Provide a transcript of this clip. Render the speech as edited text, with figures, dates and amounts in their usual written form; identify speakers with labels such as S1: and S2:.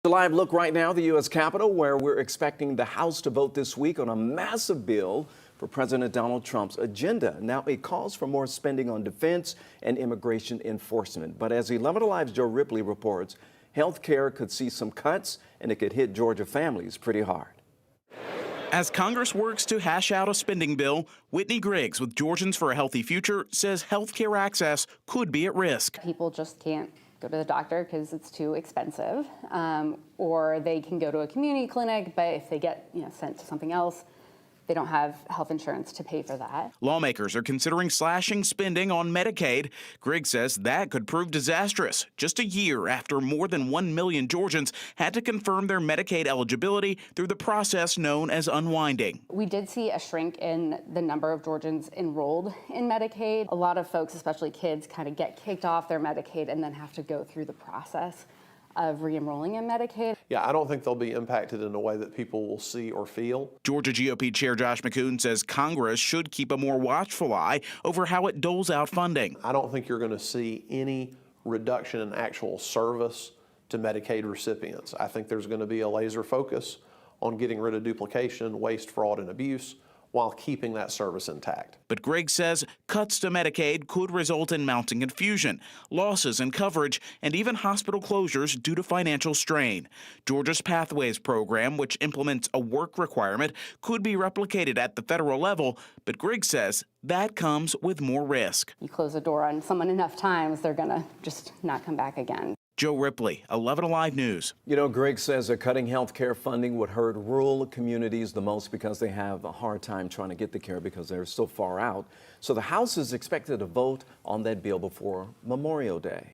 S1: A live look right now at the U.S. Capitol, where we're expecting the House to vote this week on a massive bill for President Donald Trump's agenda. Now, it calls for more spending on defense and immigration enforcement. But as 11 Alive's Joe Ripley reports, health care could see some cuts, and it could hit Georgia families pretty hard.
S2: As Congress works to hash out a spending bill, Whitney Griggs with Georgians for a Healthy Future says health care access could be at risk.
S3: People just can't go to the doctor because it's too expensive, or they can go to a community clinic, but if they get sent to something else, they don't have health insurance to pay for that.
S2: Lawmakers are considering slashing spending on Medicaid. Griggs says that could prove disastrous just a year after more than 1 million Georgians had to confirm their Medicaid eligibility through the process known as unwinding.
S3: We did see a shrink in the number of Georgians enrolled in Medicaid. A lot of folks, especially kids, kind of get kicked off their Medicaid and then have to go through the process of re-enrolling in Medicaid.
S4: Yeah, I don't think they'll be impacted in a way that people will see or feel.
S2: Georgia GOP Chair Josh McCoon says Congress should keep a more watchful eye over how it doles out funding.
S4: I don't think you're going to see any reduction in actual service to Medicaid recipients. I think there's going to be a laser focus on getting rid of duplication, waste, fraud, and abuse, while keeping that service intact.
S2: But Griggs says cuts to Medicaid could result in mounting confusion, losses in coverage, and even hospital closures due to financial strain. Georgia's Pathways program, which implements a work requirement, could be replicated at the federal level, but Griggs says that comes with more risk.
S3: You close the door on someone enough times, they're gonna just not come back again.
S2: Joe Ripley, 11 Alive News.
S1: You know, Griggs says that cutting health care funding would hurt rural communities the most because they have a hard time trying to get the care because they're so far out. So the House is expected to vote on that bill before Memorial Day.